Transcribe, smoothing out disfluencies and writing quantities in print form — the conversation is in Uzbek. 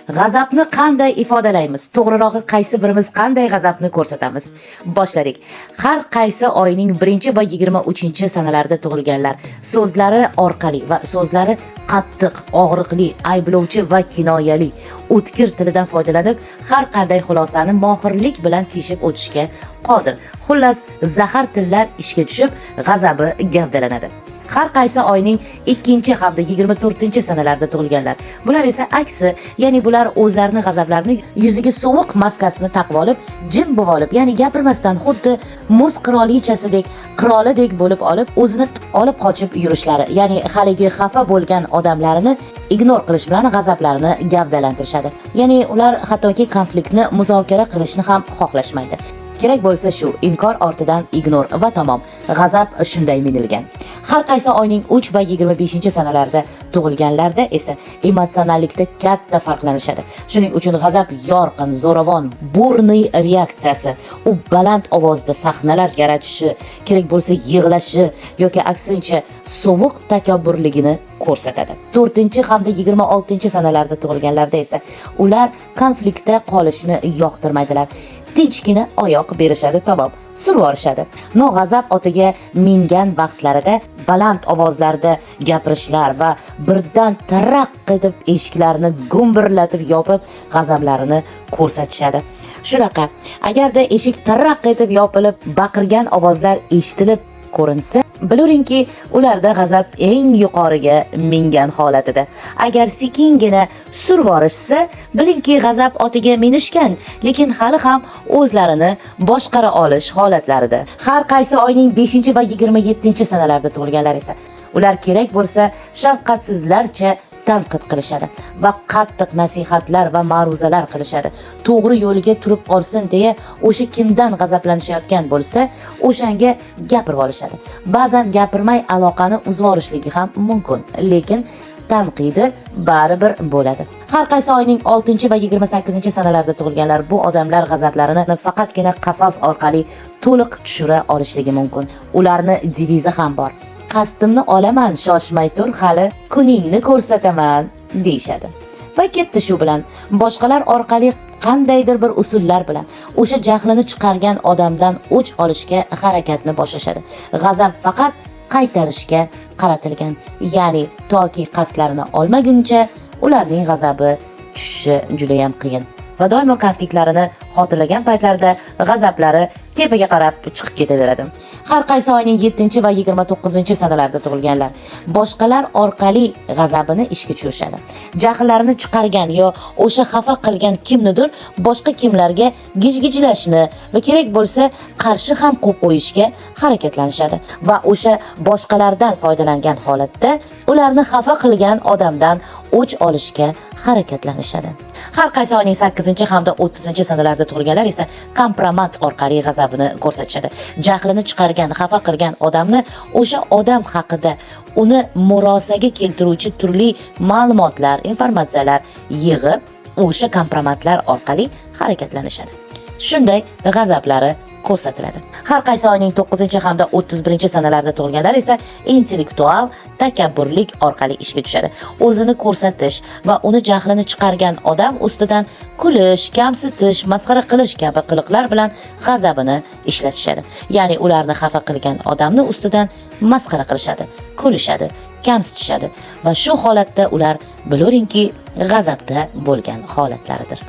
G'azabni qanday ifodalaymiz? To'g'rirog'i qaysi birimiz qanday g'azabni ko'rsatamiz? Boshladik. Har qaysi oyning 1 va 23 sanalarida tug'ilganlar so'zlari orqali va so'zlari qattiq, og'riqli, ayblovchi va kinoyali, o'tkir tilidan foydalanib, har qanday xulosani mohirlik bilan teshib o'tishga qodir. Xullas, zahar tillar ishga tushib, g'azabi gavdalanadi. Har qaysi oyning 2 hamda 24 sanalarida tug'ilganlar. Bular esa aksi, ya'ni bular o'zlarini g'azablarini yuziga sovuq maskasini taqib olib, jim bo'lib, ya'ni gapirmasdan xuddi muz qirolichasidek, qirolidek bo'lib olib, o'zini olib qochib yurishlari, ya'ni haligi xafa bo'lgan odamlarini ignor qilish bilan g'azablarini gavdalantirishadi. Ya'ni ular hattoki konfliktni muzokara qilishni ham xohlashmaydi. Kerak bo'lsa shu, inkor ortidan ignor va tamom. G'azab shunday minilgan. Har qaysi oyning 3 va 25 sanalarida tug'ilganlarda esa emotsionallikda katta farqlanishadi. Shuning uchun g'azab yorqin, zo'ravon, burniy reaksiyasi, u baland ovozda sahnalar yaratishi, kerak bo'lsa yig'lashi yoki aksincha sovuq takabburligini ko'rsatadi. 4 hamda 26 sanalarda tug'ilganlarda esa ular konfliktda qolishni yoqtirmaydilar. Tinchgina oyoq berishadi, tamom, survorishadi. G'azab otiga mingan vaqtlarida baland ovozlarda gapirishlar va birdan taraq etib eshiklarni gumburlatib yopib, g'azablarini ko'rsatishadi. Shunaqa, agarda eshik taraq etib yopilib, baqirgan ovozlar eshitilib ko'rinsa, biluringki, ularda g'azab eng yuqoriga mingan holatida. Agar sekingina survorishsa, bilingki, g'azab otiga minishgan, lekin hali ham o'zlarini boshqara olish holatlarida. Har qaysi oyning 5 va 27 sanalarida tug'ilganlar esa ular kerak bo'lsa shafqatsizlarcha tanqid qilishadi va qattiq nasihatlar va ma'ruzalar qilishadi. To'g'ri yo'liga turib olsin deya o'sha kimdan g'azablanishayotgan bo'lsa, o'shanga gapirib olishadi. Ba'zan gapirmay aloqani uzib olishligi ham mumkin, lekin tanqidi baribir bo'ladi. Har qaysi oyning 6 va 28 sanalarida tug'ilganlar bu odamlar g'azablarini faqatgina qasos orqali to'liq tushira olishligi mumkin. Ularni devizi ham bor. Qasdimni olaman, shoshmay tur, hali kuningni ko'rsataman deyshadi. Va ketdi shu bilan. Boshqalar orqali qandaydir bir usullar bilan o'sha jahlini chiqargan odamdan o'ch olishga harakatni boshlashadi. G'azab faqat qaytarishga qaratilgan. Ya'ni toki qasdlarini olmaguncha ularning g'azabi tushishi juda ham qiyin. Va doimo konfliktlarini xotirlagan paytlarda g'azablari tepaga qarab chiqib ketaveradi. Har qaysi oyning 7 va 29 sanalarida tug'ilganlar boshqalar orqali g'azabini ishga tushirishadi. Jahllarini chiqargan yo o'sha xafa qilgan kimnidir boshqa kimlarga gijgijlashni va kerak bo'lsa qarshi ham qo'yib qo'yishga harakatlanishadi va o'sha boshqalardan foydalangan holatda ularni xafa qilgan odamdan o'ch olishga harakatlanishadi. Har qaysi oyning 8 hamda 30 sanalarida tug'ilganlar esa kompromat orqali g'azabini ko'rsatishadi. Jahlini chiqargan, xafa qilgan odamni o'sha odam haqida uni murosaga keltiruvchi turli ma'lumotlar, informatsiyalar yig'ib, o'sha kompromatlar orqali harakatlanishadi. Shunday g'azablari ko'rsatiladi. Har qaysi oyning 9 hamda 31 sanalarida tug'ilganlar esa intellektual takabburlik orqali ishga tushadi. O'zini ko'rsatish va uni jahlini chiqargan odam ustidan kulish, kamsitish, masxara qilish kabi qiliqlar bilan g'azabini ishlatishadi. Ya'ni ularni xafa qilgan odamni ustidan masxara qilishadi, kulishadi, kamsitishadi va shu holatda ular biluringki, g'azabda bo'lgan holatlaridir.